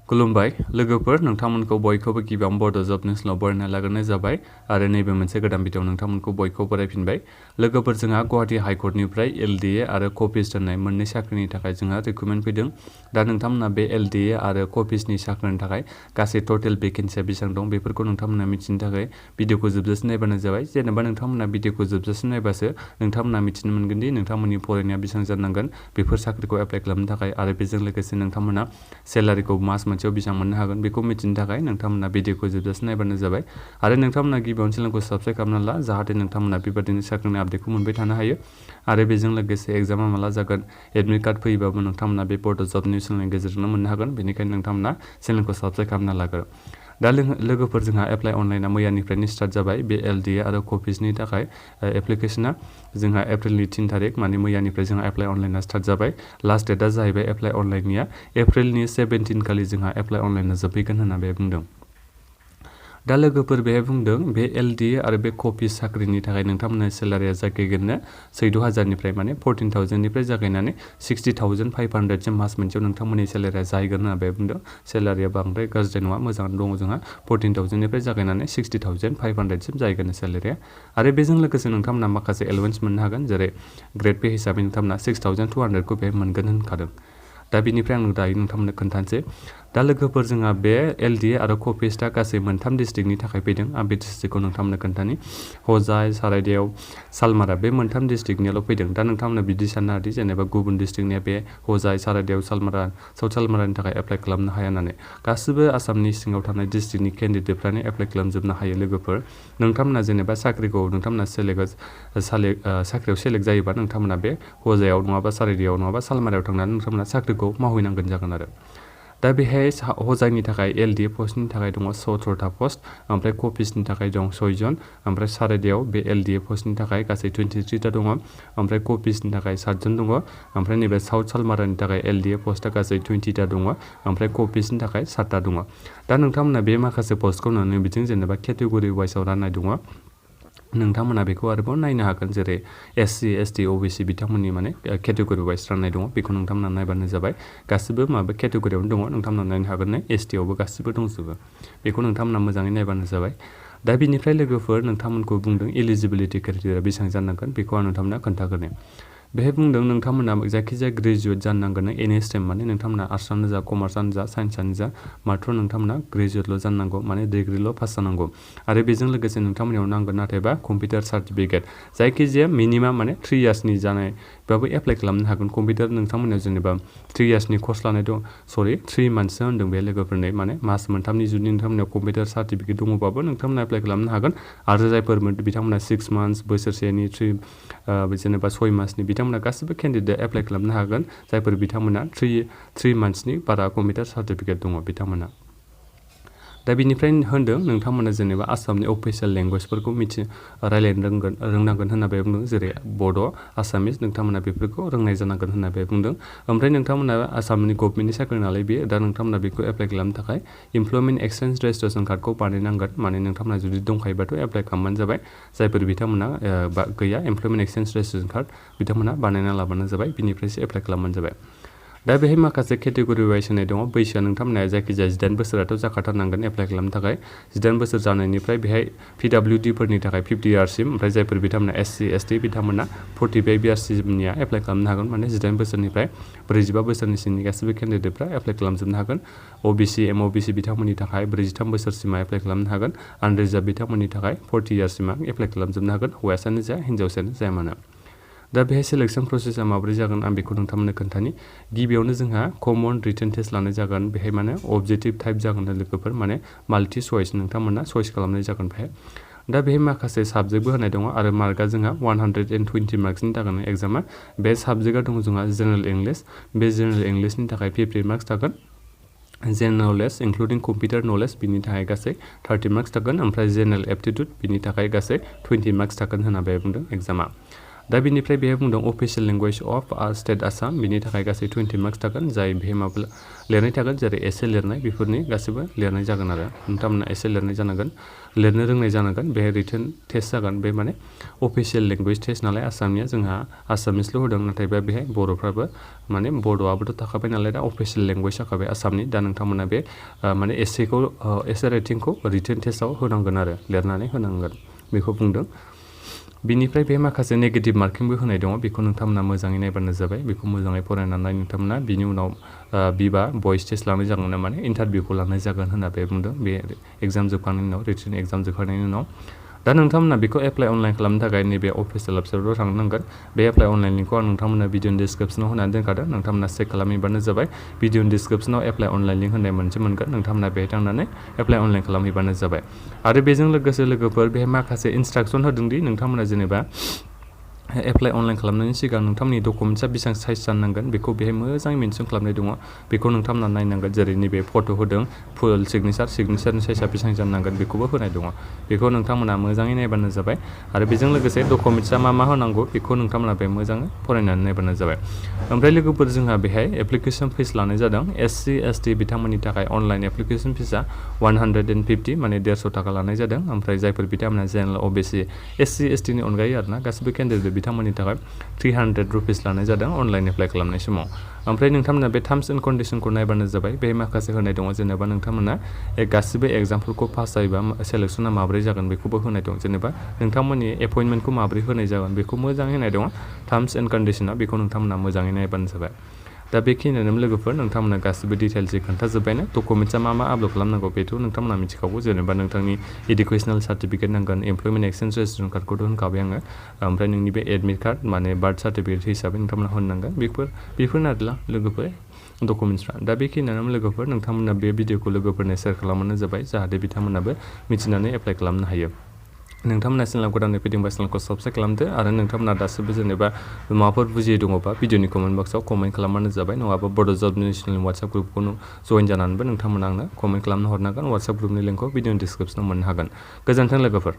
खुलुमबाय लोगोफोर नोंथांमोनखौ बयखौबो गिबियावनो बड' जब निउसआव बरायना लाग्रोनाय जाबाय आरो नैबे मोनसे गोदान भिडिअ नोंथांमोनखौ बयखौबो बरायफिनबाय लोगोफोर जोंहा गुवाहाटी हाइकर्टनिफ्राय एलडीए आरो कपिस दोननाय मोननै साख्रिनि थाखाय जोंहा रिक्रुटमेन्ट फैदों दा नोंथांमोना बे एलडीए आरो कपिसनि साख्रिनि थाखाय गासै टटेल भेकेन्सिया बेसेबां दं बेफोरखौ नोंथांमोना मिथिनो थाखाय भिडिअखौ जोबजासिम नायबानो जाबाय जेनेबा नोंथांमोना भिडिअखौ जोबजासिम नायबासो नोंथांमोना मिथिनो मोनगोन दि नोंथांमोननि फरायनाया बेसेबां जानांगोन बेफोर साख्रिखौ एप्लाइ खालामनो थाखाय आरो बेजों लोगोसे नोंथांमोना सेलारिखौ मास मोनसेयाव बेसेबां मोननो हागोन बेखौ मिथिनो थाखाय नोंथांमोना भिडिअखौ जोबजासिम नायबानो जाबाय आरो नोंथांमोना गिबियावनो चेनेलखौ साबस्क्राइब खालामना ला जाहाथे नोंथांमोना बेबादिनो साख्रिनि आपडेटखौ मोनबाय थानो हायो आरो बेजों लोगोसे एग्जामा माला जागोन एडमिट कार्ड फैयोबाबो नोंथांमोना बे बड' जब निउसनि गेजेरजोंनो मोननो हागोन बेनिखायनो नोंथांमोना चेनेलखौ साबस्क्राइब खालामना लाग्रो दा लोगोफोर जोंहा एप्लाइ अनलाइना मैयानिफ्रायनो स्टार्ट जाबाय बे एलडीए आरो कपिसनि थाखाय एप्लिकेशना जोंहा एप्रिलनि 3 तारिख माने मैयानिफ्राय जोंहा एप्लाइ अनलाइना स्टार्ट जाबाय लास्ट डेटआ जाहैबाय एप्लाइ अनलाइननिया एप्रिलनि 17 खालि जोंहा एप्लाइ अनलाइना जोबफैगोन होनना बे बुंदों दा लोगोफोर बेहाय बुंदों बे एलडीए आरो बे कपिस साख्रिनि थाखाय नोंथांमोननि सेलारिया जागायगोननो 14,000निफ्राय माने 14,000निफ्राय जागायनानै 60,500 मास मोनसेयाव नोंथांमोननि सेलारिया जाहैगोन होनना बे बुंदों सेलारिया बांद्राय गाज्रि नङा मोजाङानो दङ जोंहा 14,000निफ्राय जागायनानै 60,500 जाहैगोन सेलारिया आरो बेजों लोगोसे नोंथांमोना माखासे एलाउन्स मोननो हागोन जेरै ग्रेड पे हिसाबै नोंथांमोना 6,200खौ बे मोनगोन होनखादों दा बिनिफ्राय आं दायो नोंथांमोननो खोन्थानोसै दा लोगोफोर जोंहा बे एलडीए आरो कपिसआ गासै मोनथाम डिस्ट्रिक्टनि थाखाय फैदों आं बे डिस्ट्रिक्टखौ नोंथांमोननो खोन्थानि हजाय सारायदेव सालमारा बे मोनथाम डिस्ट्रिक्टनियाल' फैदों दा नोंथांमोना बिदि साननो हादि जेनेबा गुबुन डिस्ट्रिक्टनिया बे हजाय सारायदेव सालमारा साउथ सालमारानि थाखाय एप्लाइ खालामनो हाया होननानै गासिबो आसामनि सिङाव थानाय डिस्ट्रिक्टनि केन्डिडेटफ्रानो एप्लाइ खालामजोबनो हायो लोगोफोर नोंथांमोना जेनेबा साख्रिखौ नोंथांमोना साख्रियाव सेलेक्ट जायोबा नोंथांमोना बे हजायाव नङाबा सारायदेव नङाबा सालमारायाव थांनानै नोंथांमोना साख्रिखौ मावहैनांगोन जागोन आरो दा बेहाय हजायनि थाखाय एलडीए पस्टनि थाखाय दङ 17टा पस्ट ओमफ्राय कपिसनि थाखाय दं 6 जन ओमफ्राय सारायदेव बे एलडीए पस्टनि थाखाय गासै 23टा दङ ओमफ्राय कपिसनि थाखाय 7 जन दङ ओमफ्राय नैबे साउथ सालमारानि थाखाय एलडीए पस्टआ गासै 20टा दङ ओमफ्राय कपिसनि थाखाय 7टा दङ दा नोंथांमोना बे माखासे पस्टखौ नुनानै बिथिं जेनेबा केटेगरि वाइसआव राननाय दङ नोंथांमोना बेखौ आरोबाव नायनो हागोन जेरै एससी एसटी ओबीसी बिथांमोननि माने केटेगरि वाइस राननाय दङ बेखौ नोंथांमोना नायबानो जाबाय गासिबो माबा केटेगरियावनो दङ नोंथांमोना नायनो हागोन एसटीआवबो गासिबो दंजोबो बेखौ नोंथांमोना मोजाङै नायबानो जाबाय दा बिनिफ्राय लोगोफोर नोंथांमोनखौ बुंदों एलिजिबिलिटि क्राइटेरिया बेसेबां जानांगोन बेखौ आं नोंथांमोना खोन्थागोन बेहाय बुंदों नोंथांमोना जायखिजाया ग्रेजुवेट जानांगोन एनि स्ट्रिम माने नोंथांमोना आर्ट्सआनो जा कमार्सआनो जा साइन्सआनो जा मात्र नोंथांमोना ग्रेजुवेटल' जानांगौ माने डिग्रिल' पास जानांगौ आरो बेजों लोगोसे नोंथांमोननियाव नांगोन नाथायबा कम्पिउटार सार्टिफिकेट जायखिजाया मिनिमाम माने 3 इयार्सनि जानायबाबो एप्लाइ खालामनो हागोन कम्पिउटार नोंथांमोननियाव जेनेबा 3 इयार्सनि कर्स लानाय दं 3 मान्थसो होन्दों बे लोगोफोरनो माने मास मोनथामनि जुदि नोंथांमोननियाव कम्पिउटार सार्टिफिकेट दङबाबो नोंथांमोना एप्लाइ खालामनो हागोन आरो जायफोर बिथांमोना 6 मान्थस बोसोरसेनि जेनेबा 6 मासनि बिथांमोना गासिबो केन्डिडेट एप्लाइ खालामनो हागोन जायफोर बिथांमोना 3 मान्थसनि बारा कम्पिउटार सार्टिफिकेट दङ बिथांमोना दा बिनिफ्राय होन्दों नोंथांमोना जेनेबा आसामनि अफिसियेल लेंगुवेजफोरखौ रायज्लायनो रोंनांगोन होनना बे बुंदों जेरै बड' आसामिस नोंथांमोना बेफोरखौ रोंनाय जानांगोन होनना बे बुंदों ओमफ्राय नोंथांमोना आसामनि गभर्नमेन्टनि साख्रि नालाय बेयो दा नोंथांमोना बेखौ एप्लाइ खालामनो थाखाय इमप्लयमेन्ट एक्सचेन्ज रेजिस्ट्रेसन कार्डखौ बानायनांगोन माने नोंथांमोना जुदि दंखायोबाथ' एप्लाइ खालामबानो जाबाय जायफोर बिथांमोना गैया इमप्लयमेन्ट एक्सचेन्ज रेजिस्ट्रेसन कार्ड बिथांमोना बानायना लाबानो जाबाय बिनिफ्रायसो एप्लाइ खालामबानो जाबाय दा बेहाय माखासे केटेगरि वाइस होनाय दङ बैसोआ नोंथांमोना जायखिजाया 18 बोसोराथ' जाखाथारनांगोन एप्लाइ खालामनो थाखाय 18 बोसोर जानायनिफ्राय बेहाय पिडब्लिउडिफोरनि थाखाय 50 इयार्ससिम ओमफ्राय जायफोर बिथांमोना एससी एसटी बिथांमोना 45 इयार्ससिमनिया एप्लाइ खालामनो हागोन माने 18 बोसोरनिफ्राय 45 बोसोरनि सिंनि गासिबो केन्डिडेटफ्रा एप्लाइ खालामजोबनो हागोन ओबीसी एमओबीसी बिथांमोननि थाखाय 43 बोसोरसिमा एप्लाइ खालामनो हागोन आनरिजार्भ बिथांमोननि थाखाय 40 इयार्ससिमा एप्लाइ खालामजोबनो हागोन हौवासायानो जा हिन्जावसायानो जाया मानो दा बेहाय सिलेक्सन प्रसेसा माबोरै जागोन आं बेखौ नोंथांमोननो खोन्थानि गिबियावनो जोंहा कमन रिटेन टेस्ट लानाय जागोन बेहाय माने अबजेक्टिभ टाइप जागोन लोगोफोर माने माल्टि चइस नोंथांमोना चइस खालामनाय जागोन बेहाय दा बेहाय माखासे साबजेक्टबो होनाय दङ आरो मार्कआ जोंहा 120 मार्क्सनि थागोन एग्जामा बे साबजेक्टआ दङ जोंहा जेनेरेल इंलिश बे जेनेरेल इंलिशनि थाखाय 50 मार्क्स थागोन जेनेरेल नलेज इंक्लुडिं कम्पिउटार नलेज बिनि थाखाय गासै 30 मार्क्स थागोन ओमफ्राय जेनेरेल एप्टिट्युड बिनि थाखाय गासै 20 मार्क्स थागोन होनना बे बुंदों एग्जामा दा बिनिफ्राय बेहाय बुंदों official language of state Assam बिनि थाखाय गासै 20 मार्क्स थागोन जाय बेहाय माबा लिरनाय थागोन जेरै एसे लिरनाय बेफोरनि गासैबो लिरनाय जागोन आरो नोंथांमोना एसे लिरनाय जानांगोन लिरनो रोंनाय जानांगोन बेहाय रिटेन टेस्ट जागोन बे माने अफिसियेल लेंगुवेज टेस्ट नालाय आसामनिया जोंहा आसामिसल' होदों नाथाय बेहाय बर'फ्राबो माने बर'आबोथ' थाखाबाय नालाय दा अफिसियेल लेंगुवेज जाखाबाय आसामनि दा नोंथांमोना बे माने एसे राइटिंखौ रिटेन टेस्टआव होनांगोन आरो लिरनानै होनांगोन बेखौ बुंदों बिनिफ्राय बे माखासे नेगेटिभ मार्किंबो होनाय दङ बेखौ नोंथांमोना मोजाङै नायबानो जाबाय बेखौ मोजाङै फरायनानै नोंथांमोना बिनि उनाव बिबा भइस टेस्ट लानाय जागोन माने इन्टारभिउखौ लानाय जागोन होनना बे बुंदों बे एग्जाम जोबखांनायनि उनाव रिटेन एग्जाम जोबखांनायनि उनाव दा नोंथांमोना बेखौ एप्लाइ अनलाइन खालामनो थाखाय नैबे अफिसियेल वेबसाइटआव थांनांगोन बे एप्लाइ अनलाइन लिंकखौ आं नोंथांमोना भिडिअनि डिसक्रिपसनाव होनानै दोनखादों नोंथांमोना चेक खालामहैबानो जाबाय भिडिअनि डिसक्रिपसनाव एप्लाइ अनलाइन लिंक होननाय मोनसे मोनगोन नोंथांमोना बेहाय थांनानै एप्लाइ अनलाइन खालामहैबानो जाबाय आरो बेजों लोगोसे लोगोफोर बेहाय माखासे इन्सट्राक्सन होदों दि नोंथांमोना जेनेबा एप्लाइ अनलाइन खालामनायनि सिगां नोंथांमोननि डकुमेन्ट्सआ बेसेबां साइज जानांगोन बेखौ बेहाय मोजाङै मेनसन खालामनाय दङ बेखौ नोंथांमोना नायनांगोन जेरै नैबे फट' होदों फुल सिगनेचारनि साइजआ बेसेबां जानांगोन बेखौबो होनाय दङ बेखौ नोंथांमोना मोजाङै नायबानो जाबाय आरो बेजों लोगोसे डकुमेन्ट्सआ मा होनांगौ बेखौ नोंथांमोना बे मोजाङै फरायनानै नायबानो जाबाय ओमफ्राय लोगोफोर जोंहा बेहाय एप्लिकेसन फिस लानाय जादों SC ST बिथांमोननि थाखाय अनलाइन एप्लिकेसन फिसआ 150 माने 150 थाखा लानाय जादों ओमफ्राय जायफोर बिथांमोना जेनेरेल OBC SC ST नि अनगायै आरोना गासिबो केन्डिडेट बिथांमोननि थाखाय 300 रुपिस लानाय जादों अनलाइन एप्लाइ खालामनाय समाव ओमफ्राय नोंथांमोना बे टार्म्स एन्ड कन्डिसनखौ नायबानो जाबाय बे माखासे होनाय दङ जेनेबा नोंथांमोना गासिबो एग्जामफोरखौ पास जायोबा सेलेक्सना माब्रै जागोन बेखौबो होनाय दं जेनेबा नोंथांमोननि एपइन्टमेन्टखौ माब्रै होनाय जागोन बेखौ मोजाङै होनाय दङ टार्म्स एन्ड कन्डिसना बेखौ नोंथांमोना मोजाङै नायबानो जाबाय दा बेखिनियानो लोगोफोर नोंथांमोना गासिबो डिटेल्सै खोन्थाजोब्बायना डकुमेन्ट्सआ मा आपल'ड खालामनांगौ बेथ' नोंथांमोना मिथिखागौ जेनेबा नोंथांनि इडुकेसनेल सार्टिफिकेट नांगोन एमप्लयमेन्ट एक्सचेन्ज रेजिस्ट्रेसन कार्डखौथ' होनखाबाय आङो ओमफ्राय नोंनि बे एडमिट कार्ड माने बार्थ सार्टिफिकेट हिसाबै नोंथांमोना होनांगोन बेफोरनो आरोना लोगोफोर डकुमेन्ट्सफ्रा दा बेखिनियानो लोगोफोर नोंथांमोना बे भिडिअखौ लोगोफोरनो शेयार खालामबानो जाबाय जाहाथे बिथांमोनाबो मिथिनानै एप्लाइ खालामनो हायो नोंथांमोना चेनेलाव गोदानै फैदोंबा चेनेलखौ साबस्क्राइब खालामदो आरो नोंथांमोना दासिमबो जेनेबा माबाफोर बुजियै दङबा भिडिअनि कमेन्ट बक्सआव कमेन्ट खालामबानो जाबाय नङाबा बड' जब नेसनेल वाट्सएप ग्रुपखौ जइन जानानैबो नोंथांमोना आंनो कमेन्ट खालामनो हरनांगोन वाट्सएप ग्रुपनि लिंकखौ भिडिअनि डिसक्रिपसनाव मोननो हागोन गोजोन्थों लोगोफोर